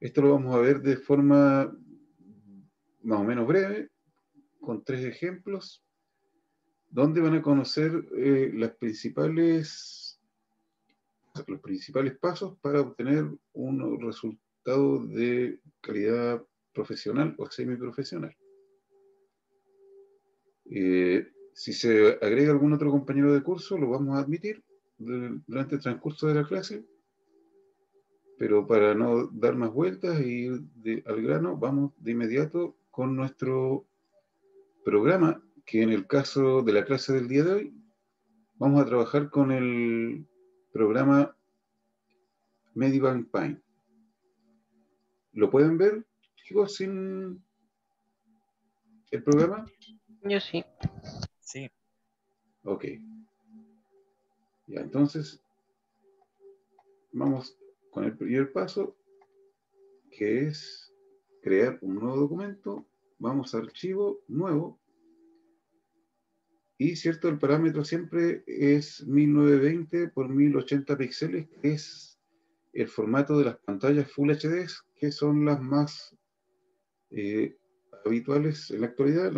Esto lo vamos a ver de forma más o menos breve, con 3 ejemplos, donde van a conocer los principales pasos para obtener un resultado de calidad profesional o semiprofesional. Si se agrega algún otro compañero de curso, lo vamos a admitir durante el transcurso de la clase, pero para no dar más vueltas e ir al grano, vamos de inmediato con nuestro programa, que en el caso de la clase del día de hoy, vamos a trabajar con el programa Medibank Paint. ¿Lo pueden ver, chicos, sin el programa? Yo sí. Sí. Ok. Ya, entonces, vamos con el primer paso, que es crear un nuevo documento. Vamos a archivo nuevo. Y cierto, el parámetro siempre es 1920 por 1080 píxeles, que es el formato de las pantallas Full HD, que son las más habituales en la actualidad,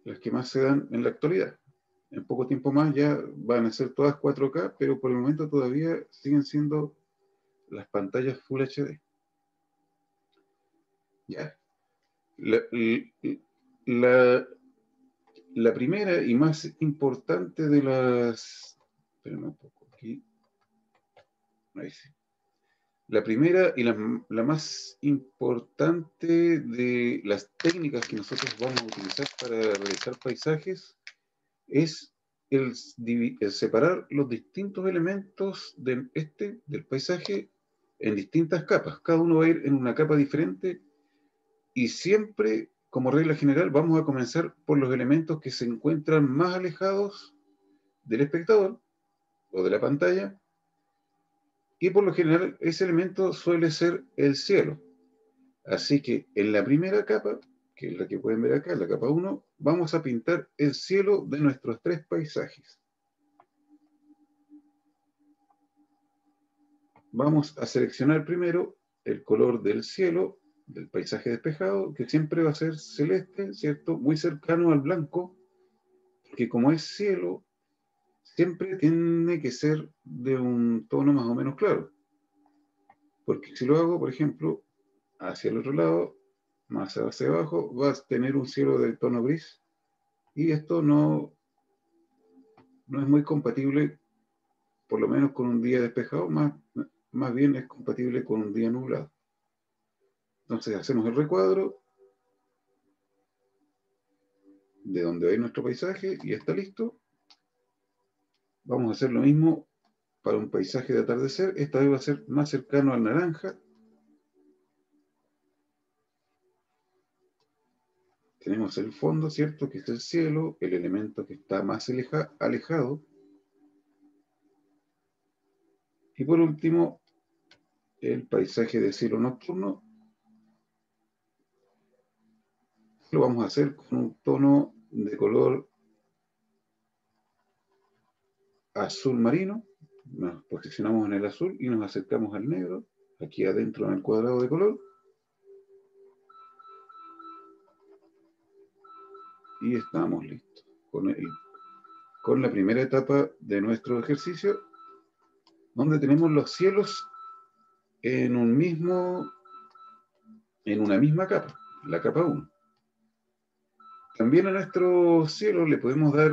las que más se dan en la actualidad. En poco tiempo más ya van a ser todas 4K, pero por el momento todavía siguen siendo las pantallas Full HD. Ya. La primera y más importante de las... Espérame un poco aquí. Ahí sí. La primera y la más importante de las técnicas que nosotros vamos a utilizar para realizar paisajes es el separar los distintos elementos del paisaje en distintas capas. Cada uno va a ir en una capa diferente y siempre, como regla general, vamos a comenzar por los elementos que se encuentran más alejados del espectador o de la pantalla, y por lo general ese elemento suele ser el cielo. Así que en la primera capa, que es la que pueden ver acá, la capa 1, vamos a pintar el cielo de nuestros 3 paisajes. Vamos a seleccionar primero el color del cielo, del paisaje despejado, que siempre va a ser celeste, ¿cierto? Muy cercano al blanco, que como es cielo, siempre tiene que ser de un tono más o menos claro. Porque si lo hago, por ejemplo, hacia el otro lado, más hacia abajo, vas a tener un cielo de tono gris, y esto no es muy compatible, por lo menos con un día despejado, más bien es compatible con un día nublado. Entonces hacemos el recuadro de donde hay nuestro paisaje y está listo. Vamos a hacer lo mismo para un paisaje de atardecer. Esta vez va a ser más cercano al naranja. Tenemos el fondo, ¿cierto? Que es el cielo, el elemento que está más alejado. Y por último, el paisaje de cielo nocturno. Lo vamos a hacer con un tono de color azul marino. Nos posicionamos en el azul y nos acercamos al negro, aquí adentro en el cuadrado de color. Y estamos listos con la primera etapa de nuestro ejercicio, donde tenemos los cielos en una misma capa, la capa 1. También a nuestro cielo le podemos dar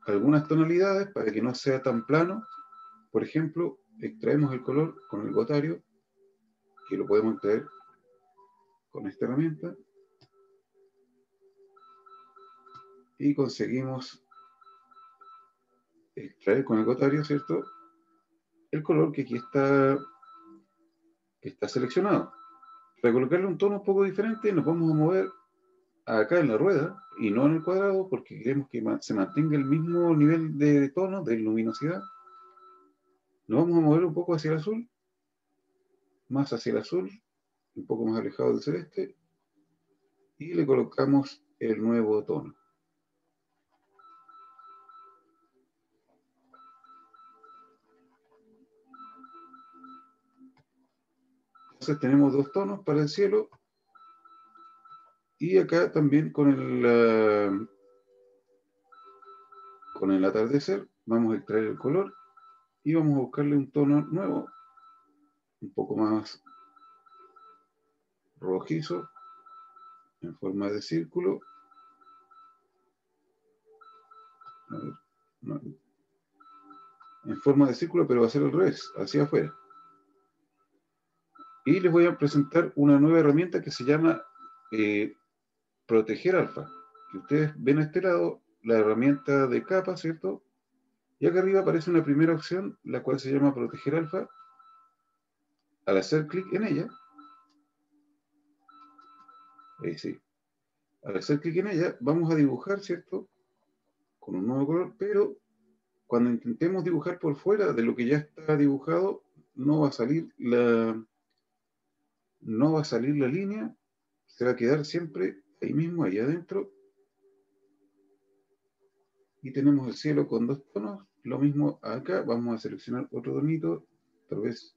algunas tonalidades para que no sea tan plano. Por ejemplo, extraemos el color con el gotario, que lo podemos extraer con esta herramienta, y conseguimos extraer con el gotario, ¿cierto?, el color que aquí está seleccionado. Para colocarle un tono un poco diferente, nos vamos a mover acá en la rueda y no en el cuadrado, porque queremos que se mantenga el mismo nivel de tono, de luminosidad. Nos vamos a mover un poco hacia el azul, más hacia el azul, un poco más alejado del celeste, y le colocamos el nuevo tono. Entonces tenemos dos tonos para el cielo. Y acá también con el atardecer vamos a extraer el color y vamos a buscarle un tono nuevo, un poco más rojizo, en forma de círculo. A ver, no, en forma de círculo, pero va a ser al revés, hacia afuera. Y les voy a presentar una nueva herramienta que se llama Proteger Alfa. Que ustedes ven a este lado la herramienta de capa, ¿cierto? Y acá arriba aparece una primera opción, la cual se llama Proteger Alfa. Al hacer clic en ella, ahí sí, al hacer clic en ella, vamos a dibujar, ¿cierto? Con un nuevo color, pero cuando intentemos dibujar por fuera de lo que ya está dibujado, no va a salir la línea, se va a quedar siempre ahí mismo, ahí adentro. Y tenemos el cielo con dos tonos. Lo mismo acá, vamos a seleccionar otro tonito, tal vez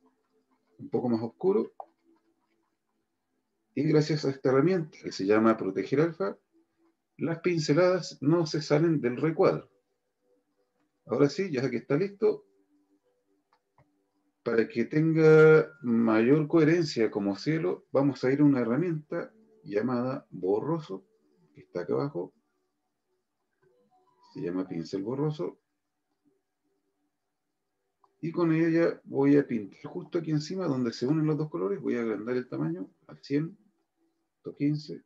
un poco más oscuro. Y gracias a esta herramienta que se llama Proteger Alfa, las pinceladas no se salen del recuadro. Ahora sí, ya que está listo, para que tenga mayor coherencia como cielo, vamos a ir a una herramienta llamada borroso, que está acá abajo. Se llama pincel borroso. Y con ella voy a pintar justo aquí encima donde se unen los dos colores. Voy a agrandar el tamaño al 100, 115.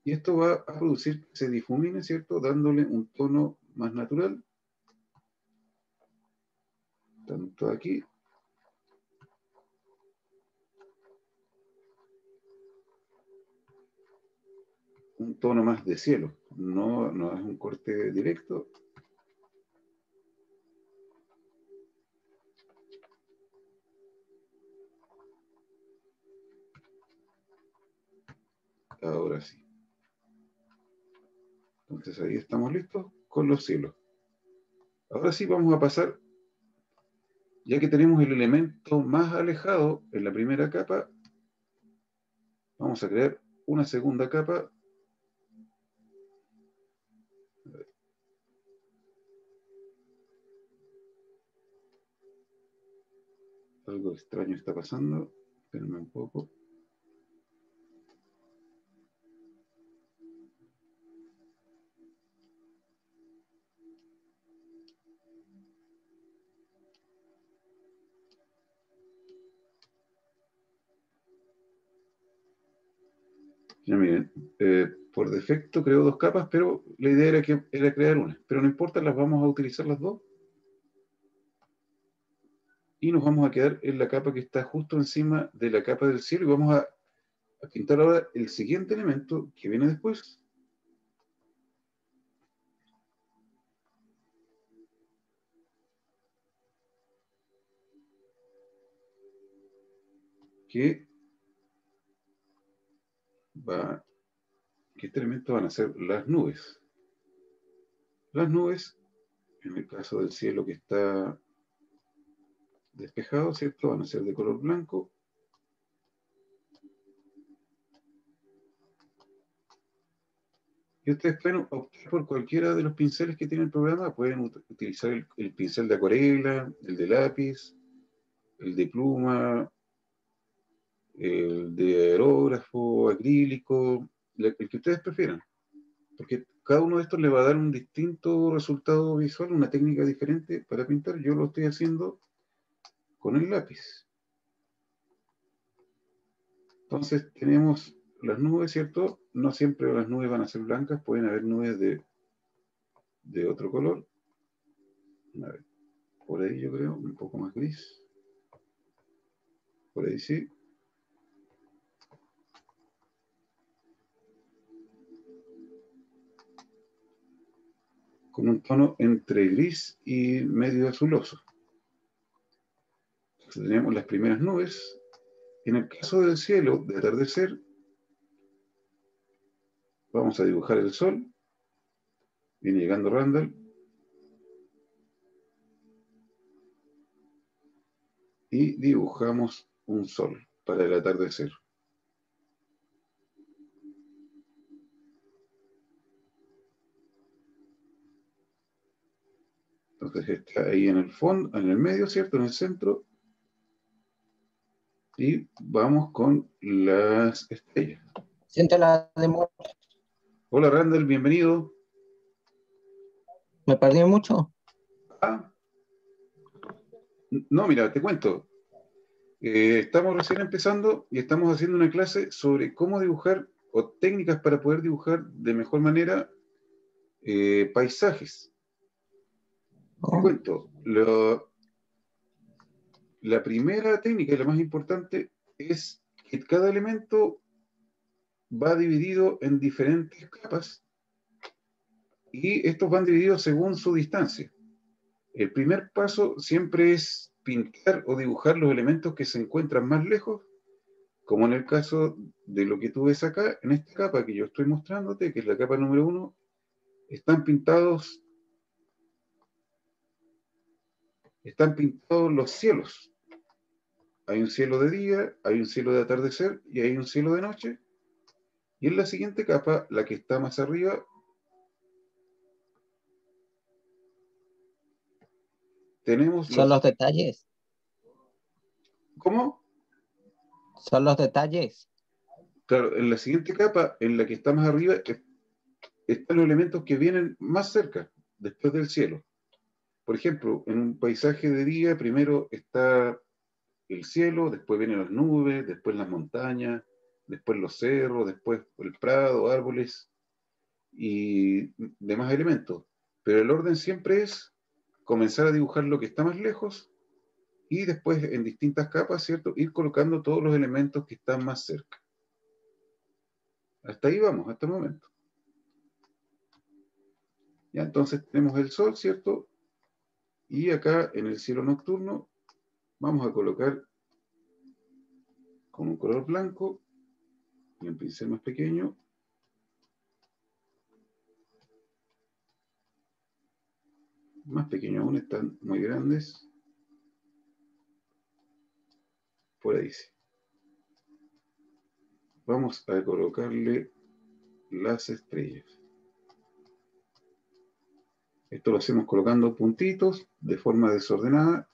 Y esto va a producir que se difumine, ¿cierto? Dándole un tono más natural. Tanto aquí. Un tono más de cielo. No es un corte directo. Ahora sí. Entonces ahí estamos listos con los cielos. Ahora sí vamos a pasar, ya que tenemos el elemento más alejado en la primera capa, vamos a crear una segunda capa. Algo extraño está pasando. Espérenme un poco. Ya miren, por defecto creo dos capas, pero la idea era crear una. Pero no importa, las vamos a utilizar las dos. Y nos vamos a quedar en la capa que está justo encima de la capa del cielo. Y vamos a pintar ahora el siguiente elemento que viene después. Que este elemento van a ser las nubes. Las nubes, en el caso del cielo que está despejado, ¿cierto? Van a ser de color blanco. Y ustedes pueden optar por cualquiera de los pinceles que tiene el programa. Pueden utilizar el pincel de acuarela, el de lápiz, el de pluma, el de aerógrafo, acrílico, el que ustedes prefieran. Porque cada uno de estos le va a dar un distinto resultado visual, una técnica diferente para pintar. Yo lo estoy haciendo con el lápiz. Entonces tenemos las nubes, ¿cierto? No siempre las nubes van a ser blancas, pueden haber nubes de otro color. A ver, por ahí yo creo, un poco más gris. Por ahí sí. Con un tono entre gris y medio azuloso. Entonces tenemos las primeras nubes. En el caso del cielo, de atardecer, vamos a dibujar el sol. Viene llegando Randall. Y dibujamos un sol. para el atardecer. Entonces está ahí en el fondo, en el medio, ¿cierto? En el centro. Y vamos con las estrellas. Siento la demora. Hola Randall, bienvenido. ¿Me perdí mucho? Ah, no, mira, te cuento. Estamos recién empezando y estamos haciendo una clase sobre cómo dibujar o técnicas para poder dibujar de mejor manera paisajes. Te Oh, cuento, la primera técnica y la más importante es que cada elemento va dividido en diferentes capas y estos van divididos según su distancia. El primer paso siempre es pintar o dibujar los elementos que se encuentran más lejos, como en el caso de lo que tú ves acá, en esta capa que yo estoy mostrándote, que es la capa número 1, están pintados los cielos. Hay un cielo de día, hay un cielo de atardecer y hay un cielo de noche. Y en la siguiente capa, la que está más arriba, tenemos son los... los detalles. ¿Cómo? Son los detalles. Claro, en la siguiente capa, en la que está más arriba, están los elementos que vienen más cerca, después del cielo. Por ejemplo, en un paisaje de día, primero está el cielo, después vienen las nubes, después las montañas, después los cerros, después el prado, árboles y demás elementos. Pero el orden siempre es comenzar a dibujar lo que está más lejos y después en distintas capas, ¿cierto? Ir colocando todos los elementos que están más cerca. Hasta ahí vamos, hasta el momento. Ya entonces tenemos el sol, ¿cierto? Y acá en el cielo nocturno vamos a colocar con un color blanco y un pincel más pequeño más pequeño aún, están muy grandes. Por ahí sí. Vamos a colocarle las estrellas. Esto lo hacemos colocando puntitos de forma desordenada.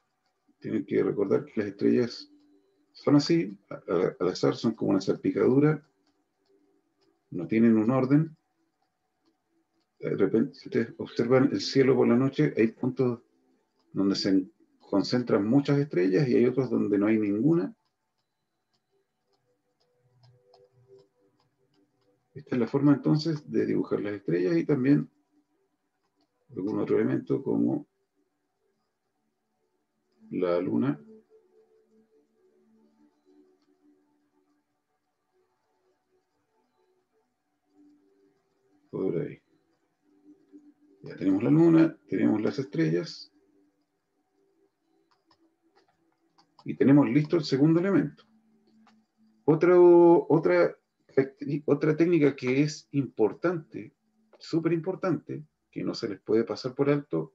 Tienen que recordar que las estrellas son así, al azar, son como una salpicadura, no tienen un orden. De repente, si ustedes observan el cielo por la noche, hay puntos donde se concentran muchas estrellas y hay otros donde no hay ninguna. Esta es la forma entonces de dibujar las estrellas y también algún otro elemento como la luna. Por ahí. Ya tenemos la luna, tenemos las estrellas y tenemos listo el segundo elemento. Otra técnica que es importante, súper importante, que no se les puede pasar por alto,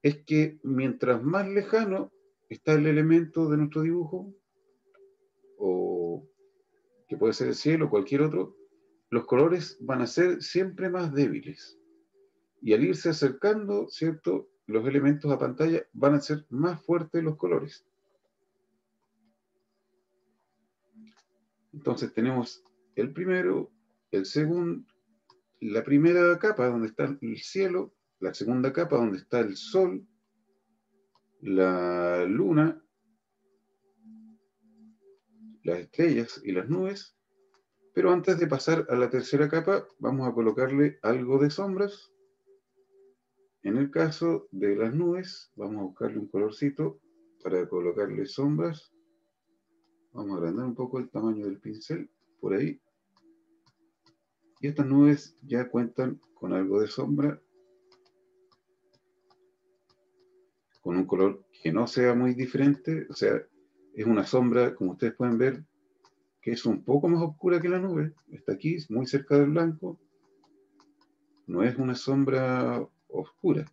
es que mientras más lejano está el elemento de nuestro dibujo, o que puede ser el cielo o cualquier otro, los colores van a ser siempre más débiles. Y al irse acercando, ¿cierto? Los elementos a pantalla van a ser más fuertes los colores. Entonces tenemos el primero, el segundo, la primera capa donde está el cielo, la segunda capa donde está el sol, la luna, las estrellas y las nubes. Pero antes de pasar a la tercera capa, vamos a colocarle algo de sombras. En el caso de las nubes, vamos a buscarle un colorcito para colocarle sombras. Vamos a agrandar un poco el tamaño del pincel, por ahí. Y estas nubes ya cuentan con algo de sombra, con un color que no sea muy diferente, o sea, es una sombra, como ustedes pueden ver, que es un poco más oscura que la nube. Está aquí, muy cerca del blanco. No es una sombra oscura.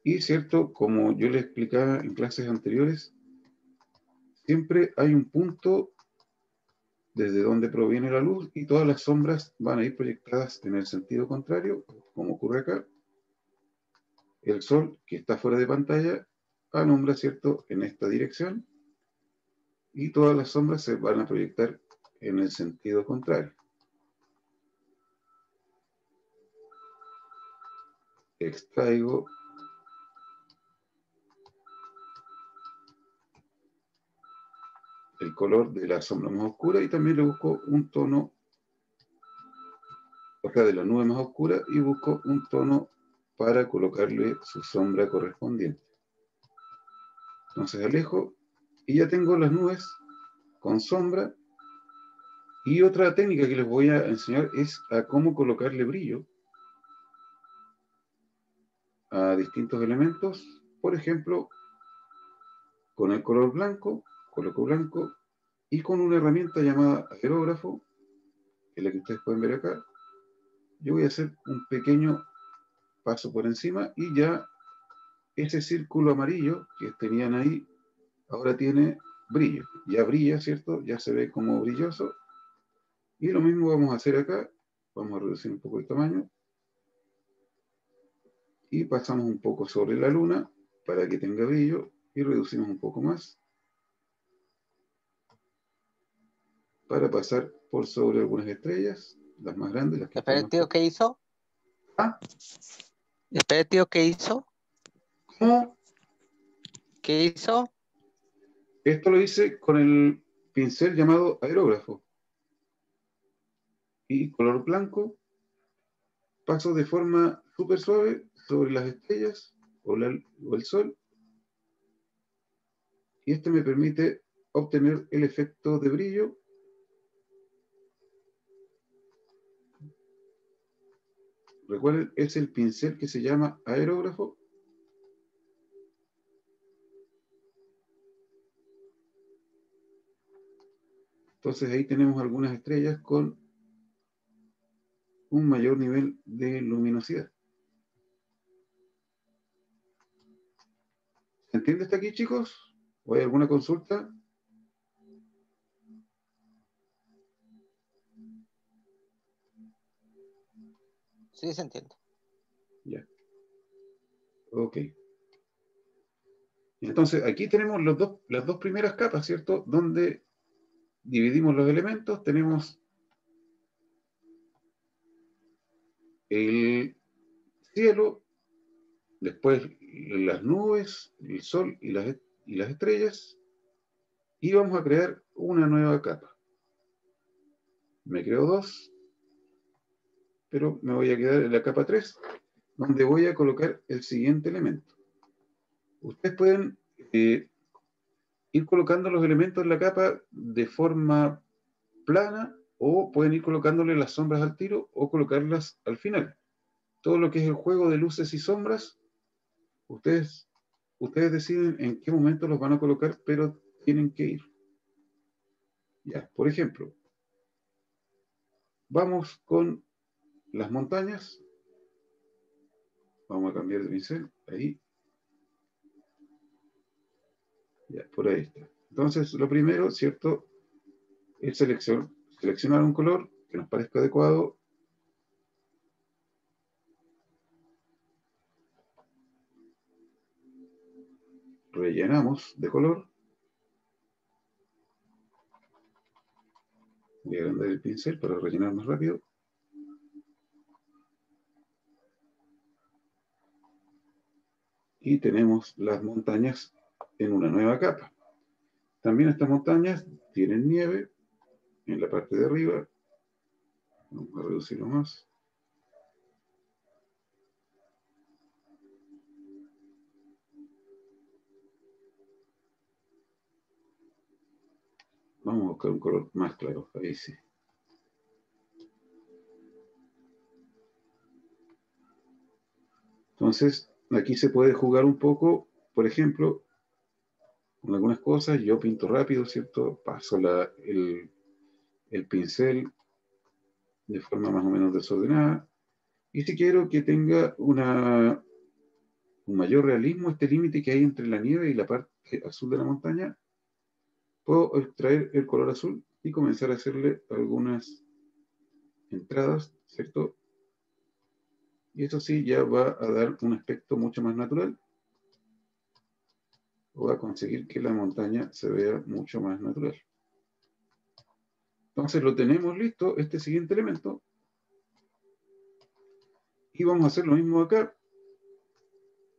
Y cierto, como yo les explicaba en clases anteriores, siempre hay un punto desde donde proviene la luz y todas las sombras van a ir proyectadas en el sentido contrario, como ocurre acá. El sol, que está fuera de pantalla, alumbra, ¿cierto?, en esta dirección y todas las sombras se van a proyectar en el sentido contrario. Extraigo el color de la sombra más oscura y también le busco un tono, o sea, de la nube más oscura, y busco un tono para colocarle su sombra correspondiente. Entonces alejo y ya tengo las nubes con sombra. Y otra técnica que les voy a enseñar es a cómo colocarle brillo a distintos elementos. Por ejemplo, con el color blanco, coloco blanco, y con una herramienta llamada aerógrafo, que es la que ustedes pueden ver acá, yo voy a hacer un pequeño paso por encima y ya ese círculo amarillo que tenían ahí, ahora tiene brillo. Ya brilla, ¿cierto? Ya se ve como brilloso. Y lo mismo vamos a hacer acá. Vamos a reducir un poco el tamaño. Y pasamos un poco sobre la luna para que tenga brillo y reducimos un poco más para pasar por sobre algunas estrellas, las más grandes, las que están Espera, más tío, ¿qué hizo? Ah, Espera, tío, ¿qué hizo? ¿cómo? ¿Qué hizo? Esto lo hice con el pincel llamado aerógrafo y color blanco. Paso de forma súper suave sobre las estrellas o el sol, y este me permite obtener el efecto de brillo. Recuerden, es el pincel que se llama aerógrafo. Entonces ahí tenemos algunas estrellas con un mayor nivel de luminosidad. ¿Se entiende hasta aquí, chicos? ¿O hay alguna consulta? Sí, se entiende. Ya. Ok. Entonces aquí tenemos las dos primeras capas, ¿cierto? Donde dividimos los elementos. Tenemos el cielo, después las nubes, el sol y las estrellas, y vamos a crear una nueva capa. Me creo dos, pero me voy a quedar en la capa 3, donde voy a colocar el siguiente elemento. Ustedes pueden ir colocando los elementos en la capa de forma plana, o pueden ir colocándole las sombras al tiro o colocarlas al final. Todo lo que es el juego de luces y sombras, ustedes deciden en qué momento los van a colocar, pero tienen que ir. Ya, por ejemplo, vamos con las montañas. Vamos a cambiar de pincel. Ahí. Ya, por ahí está. Entonces, lo primero, ¿cierto? Es seleccionar un color que nos parezca adecuado. Rellenamos de color. Voy a agrandar el pincel para rellenar más rápido. Y tenemos las montañas en una nueva capa. También estas montañas tienen nieve en la parte de arriba. Vamos a reducirlo más. Vamos a buscar un color más claro. Ahí sí. Entonces, aquí se puede jugar un poco, por ejemplo, con algunas cosas. Yo pinto rápido, ¿cierto? Paso el pincel de forma más o menos desordenada. Y si quiero que tenga un mayor realismo, este límite que hay entre la nieve y la parte azul de la montaña, puedo extraer el color azul y comenzar a hacerle algunas entradas, ¿cierto? Y eso sí ya va a dar un aspecto mucho más natural. O va a conseguir que la montaña se vea mucho más natural. Entonces lo tenemos listo, este siguiente elemento. Y vamos a hacer lo mismo acá,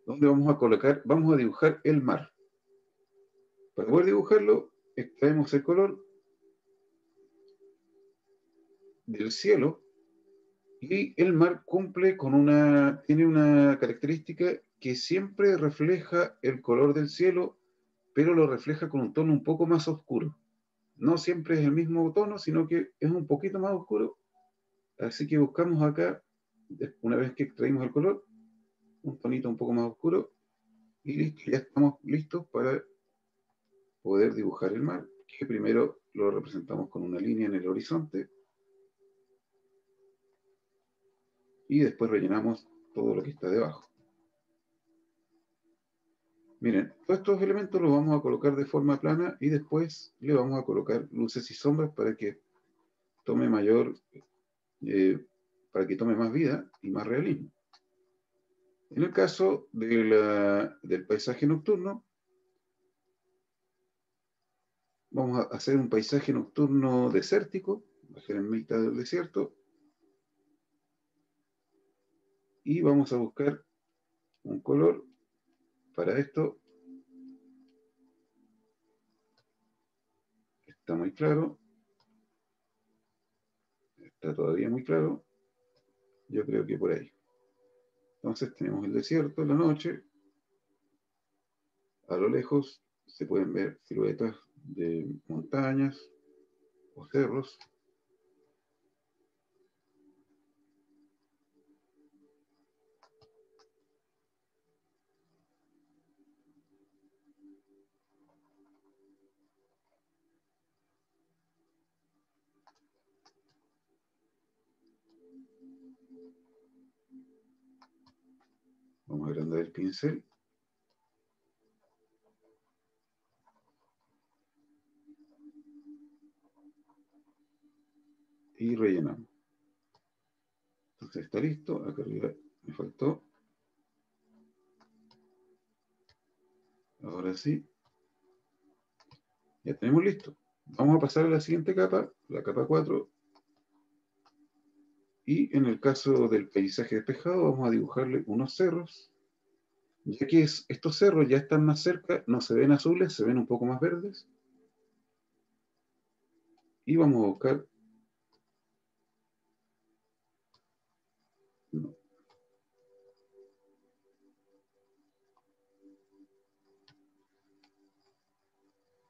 donde vamos a colocar, vamos a dibujar el mar. Para poder dibujarlo, extraemos el color del cielo y el mar cumple con tiene una característica que siempre refleja el color del cielo, pero lo refleja con un tono un poco más oscuro. No siempre es el mismo tono, sino que es un poquito más oscuro. Así que buscamos acá, una vez que extraímos el color, un tonito un poco más oscuro y listo, ya estamos listos para poder dibujar el mar, que primero lo representamos con una línea en el horizonte y después rellenamos todo lo que está debajo. Miren, todos estos elementos los vamos a colocar de forma plana y después le vamos a colocar luces y sombras para que tome para que tome más vida y más realismo. En el caso del paisaje nocturno, vamos a hacer un paisaje nocturno desértico, va a ser en mitad del desierto, y vamos a buscar un color para esto. Está muy claro, está todavía muy claro, yo creo que por ahí. Entonces tenemos el desierto en la noche, a lo lejos se pueden ver siluetas de montañas o cerros. Vamos a agrandar el pincel. Y rellenamos. Entonces está listo. Acá arriba me faltó. Ahora sí. Ya tenemos listo. Vamos a pasar a la siguiente capa, la capa 4. Y en el caso del paisaje despejado, vamos a dibujarle unos cerros. Ya que estos cerros ya están más cerca, no se ven azules, se ven un poco más verdes. Y vamos a buscar... No.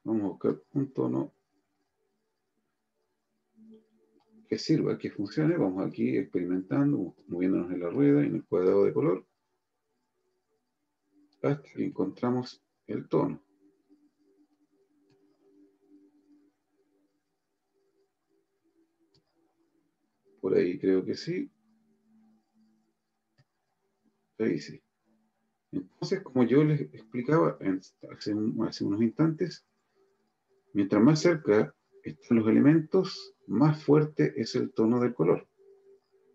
Vamos a buscar un tono que sirva, que funcione. Vamos aquí experimentando, moviéndonos en la rueda, en el cuadrado de color, hasta que encontramos el tono. Por ahí creo que sí. Ahí sí. Entonces, como yo les explicaba hace unos instantes, mientras más cerca están los elementos, más fuerte es el tono del color.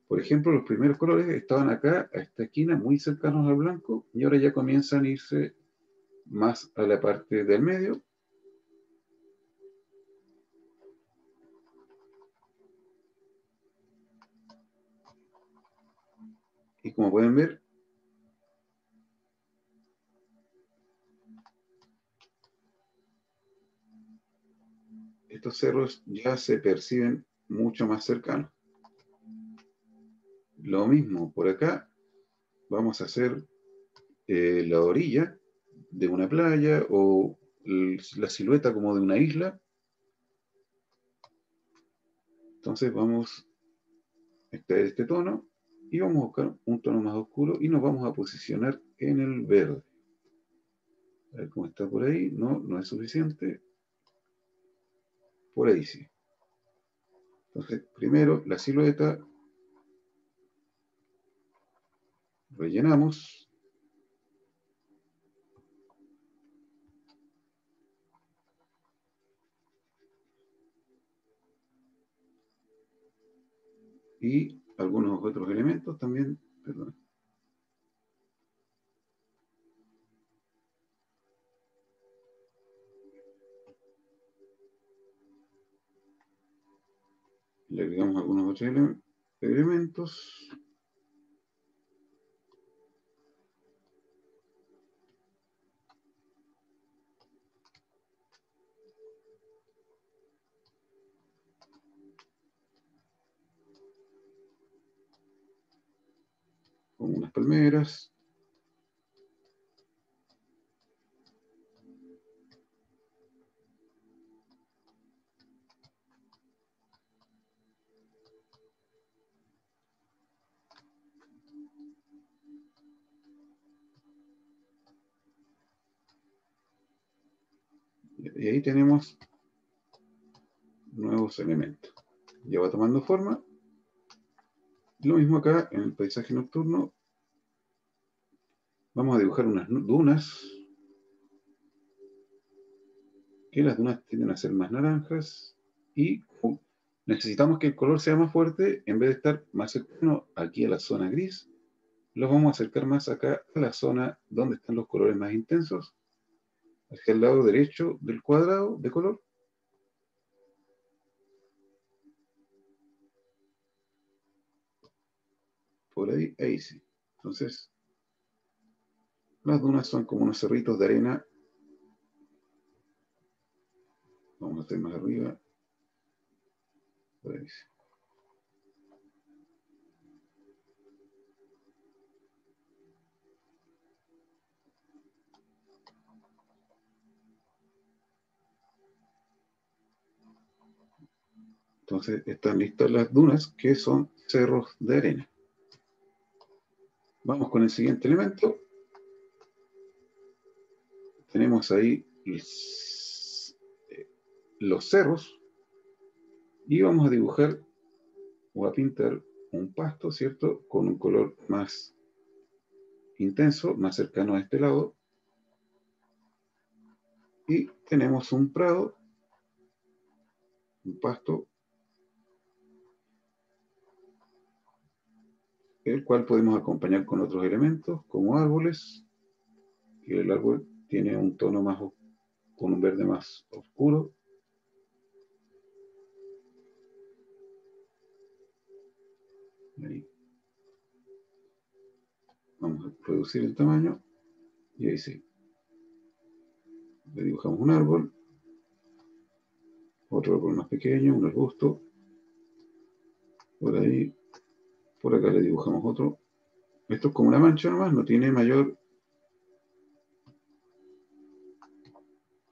Por ejemplo, los primeros colores estaban acá, a esta esquina, muy cercanos al blanco, y ahora ya comienzan a irse más a la parte del medio. Y como pueden ver, estos cerros ya se perciben mucho más cercanos. Lo mismo por acá, vamos a hacer la orilla de una playa o la silueta como de una isla. Entonces vamos a extraer este tono y vamos a buscar un tono más oscuro y nos vamos a posicionar en el verde. A ver cómo está por ahí. No, no es suficiente. Por ahí sí. Entonces, primero la silueta, rellenamos. y algunos otros elementos también, perdón. Le agregamos algunos otros elementos. Como unas palmeras. Y ahí tenemos nuevos elementos. Ya va tomando forma. Lo mismo acá en el paisaje nocturno. Vamos a dibujar unas dunas. Que las dunas tienden a ser más naranjas. Y necesitamos que el color sea más fuerte. En vez de estar más cercano aquí a la zona gris, los vamos a acercar más acá a la zona donde están los colores más intensos. Hacia el lado derecho del cuadrado de color. Por ahí, ahí sí. Entonces, las dunas son como unos cerritos de arena. Vamos a hacer más arriba. Por ahí sí. Entonces, están listas las dunas, que son cerros de arena. Vamos con el siguiente elemento. Tenemos ahí los cerros. Y vamos a dibujar o a pintar un pasto, ¿cierto? Con un color más intenso, más cercano a este lado. Y tenemos un prado, un pasto, el cual podemos acompañar con otros elementos, como árboles, y el árbol tiene un tono más con un verde más oscuro. Ahí. Vamos a reducir el tamaño, y ahí sí. Le dibujamos un árbol, otro árbol más pequeño, un arbusto, por ahí, por acá le dibujamos otro. Esto es como una mancha nomás, no tiene mayor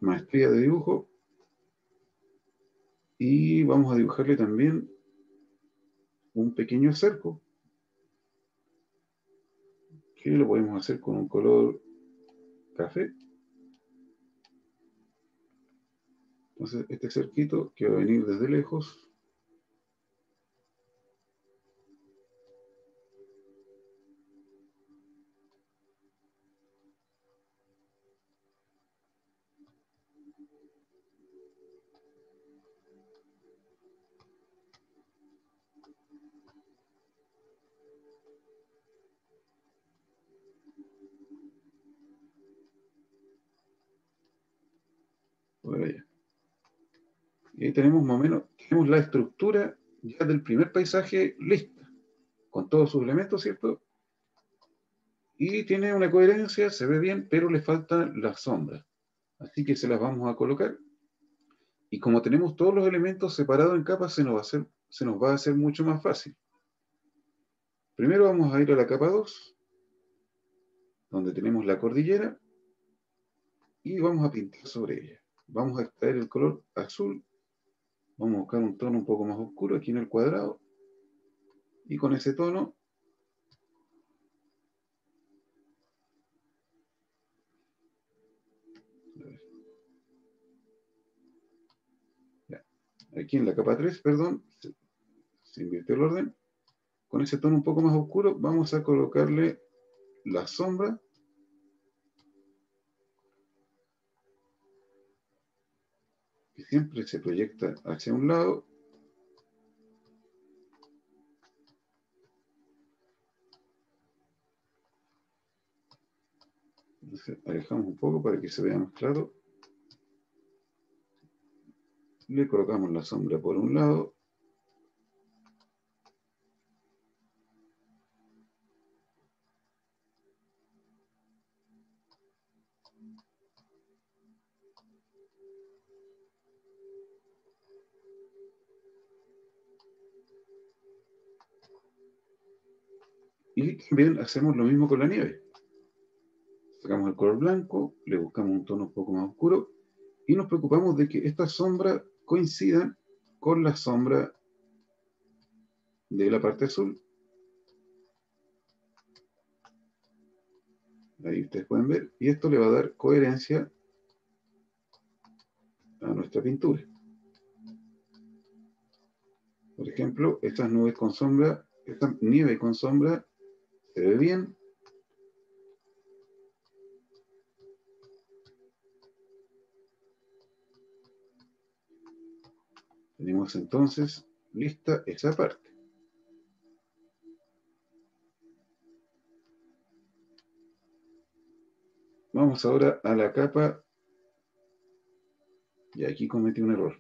maestría de dibujo. Y vamos a dibujarle también un pequeño cerco, que lo podemos hacer con un color café. Entonces, este cerquito que va a venir desde lejos. Por allá. Y ahí tenemos más o menos, tenemos la estructura ya del primer paisaje lista, con todos sus elementos, ¿cierto? Y tiene una coherencia, se ve bien, pero le faltan las sombras. Así que se las vamos a colocar. Y como tenemos todos los elementos separados en capas, se nos va a hacer mucho más fácil. Primero vamos a ir a la capa 2, donde tenemos la cordillera, y vamos a pintar sobre ella. Vamos a extraer el color azul. Vamos a buscar un tono un poco más oscuro aquí en el cuadrado. Y con ese tono aquí en la capa 3, perdón, se invirtió el orden. Con ese tono un poco más oscuro vamos a colocarle la sombra. Que siempre se proyecta hacia un lado. Entonces, alejamos un poco para que se vea más claro. Le colocamos la sombra por un lado. Y también hacemos lo mismo con la nieve. Sacamos el color blanco, le buscamos un tono un poco más oscuro y nos preocupamos de que estas sombras coincidan con la sombra de la parte azul. Ahí ustedes pueden ver. Y esto le va a dar coherencia a nuestra pintura. Por ejemplo, estas nubes con sombra, esta nieve con sombra se ve bien. Tenemos entonces lista esa parte. Vamos ahora a la capa. Y aquí cometí un error.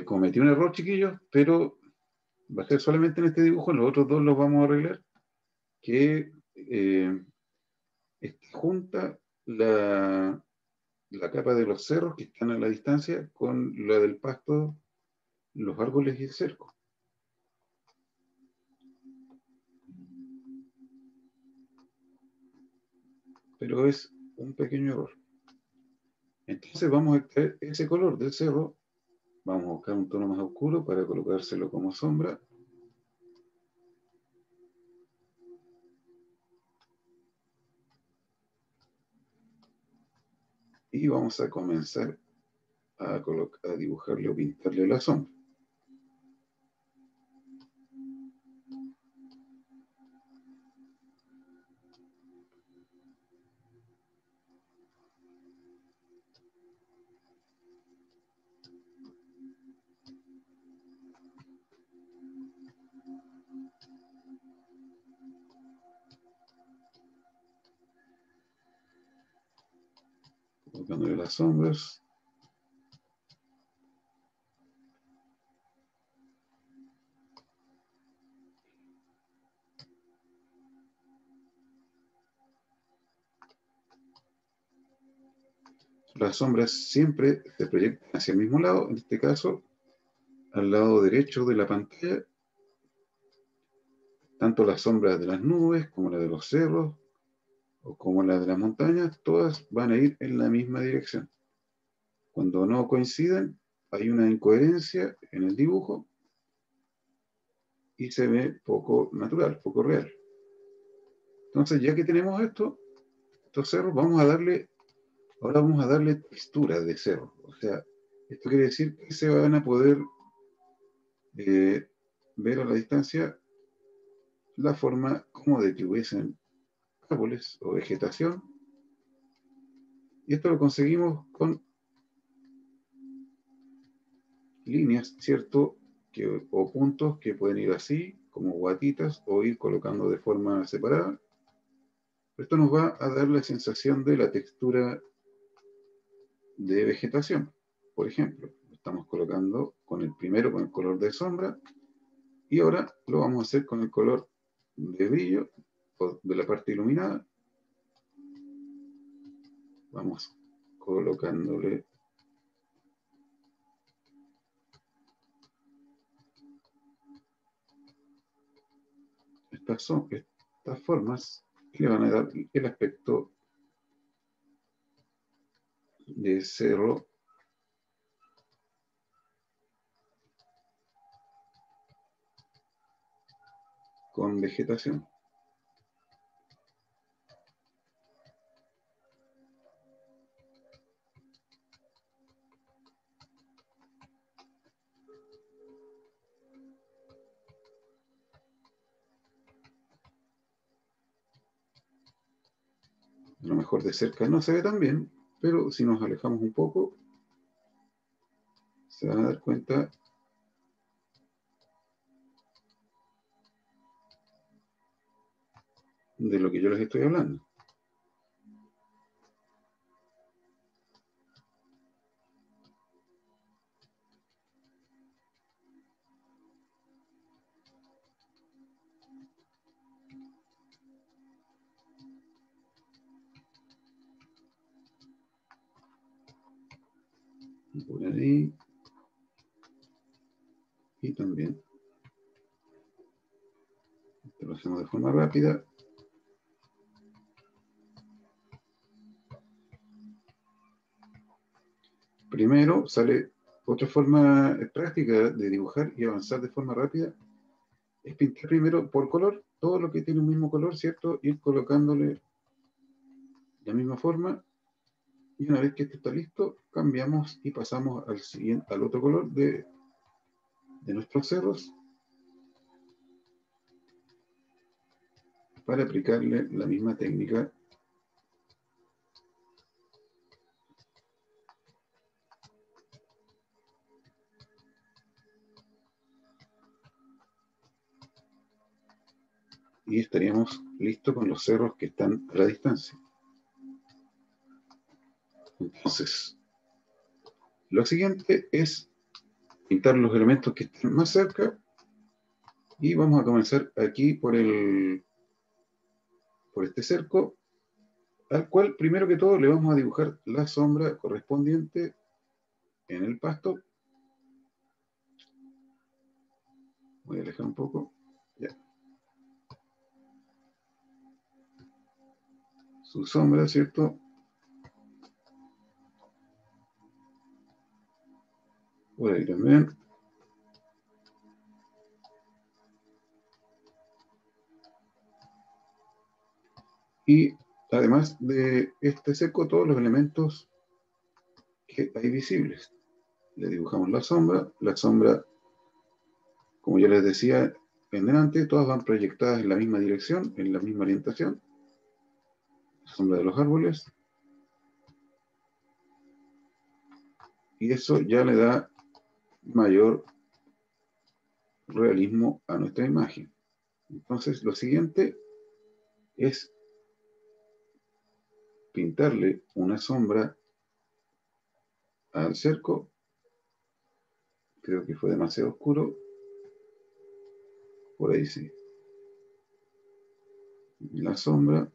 Cometí un error, chiquillos, pero va a ser solamente en este dibujo. Los otros dos los vamos a arreglar. Que junta la capa de los cerros que están a la distancia con la del pasto, los árboles y el cerco. Pero es un pequeño error. Entonces vamos a extraer ese color del cerro, vamos a buscar un tono más oscuro para colocárselo como sombra. Y vamos a comenzar a dibujarle o pintarle la sombra. Colocándole las sombras. Las sombras siempre se proyectan hacia el mismo lado, en este caso, al lado derecho de la pantalla, tanto las sombras de las nubes como las de los cerros o como las de las montañas, todas van a ir en la misma dirección. Cuando no coinciden, hay una incoherencia en el dibujo y se ve poco natural, poco real. Entonces, ya que tenemos estos cerros, ahora vamos a darle textura de cerro. O sea, esto quiere decir que se van a poder ver a la distancia la forma como de que hubiesen árboles o vegetación. Y esto lo conseguimos con líneas, ¿cierto? O puntos que pueden ir así, como guatitas, o ir colocando de forma separada. Esto nos va a dar la sensación de la textura de vegetación. Por ejemplo, lo estamos colocando con el primero, con el color de sombra, y ahora lo vamos a hacer con el color de brillo, o de la parte iluminada. Vamos colocándole estas formas que le van a dar el aspecto de cerro con vegetación. A lo mejor de cerca no se ve tan bien, pero si nos alejamos un poco, se van a dar cuenta de lo que yo les estoy hablando. Por ahí. Y también. Esto lo hacemos de forma rápida. Primero sale otra forma práctica de dibujar y avanzar de forma rápida. Es pintar primero por color, todo lo que tiene un mismo color, ¿cierto? Ir colocándole la misma forma. Y una vez que esto está listo, cambiamos y pasamos al otro color de nuestros cerros para aplicarle la misma técnica. Y estaríamos listos con los cerros que están a la distancia. Entonces, lo siguiente es pintar los elementos que están más cerca y vamos a comenzar aquí por este cerco, al cual primero que todo le vamos a dibujar la sombra correspondiente en el pasto. Voy a alejar un poco. Ya. Su sombra, ¿cierto? Por ahí también. Y además de este cerco, todos los elementos que hay visibles. Le dibujamos la sombra, como ya les decía en delante, todas van proyectadas en la misma dirección, en la misma orientación. La sombra de los árboles. Y eso ya le da mayor realismo a nuestra imagen. Entonces, lo siguiente es pintarle una sombra al cerco. Creo que fue demasiado oscuro. Por ahí sí. La sombra.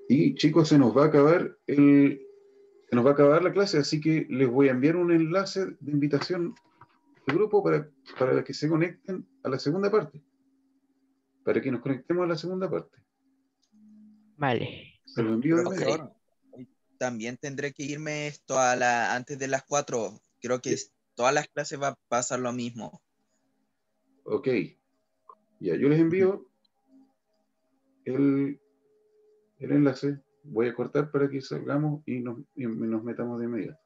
Y chicos, se nos va a acabar la clase, así que les voy a enviar un enlace de invitación al grupo para que se conecten a la segunda parte. Para que nos conectemos a la segunda parte. Vale. Se lo envío de Ok. inmediato. También tendré que irme esto antes de las 4. Creo que todas las clases va a pasar lo mismo. Ok. Ya, yo les envío el enlace. Voy a cortar para que salgamos y nos metamos de inmediato.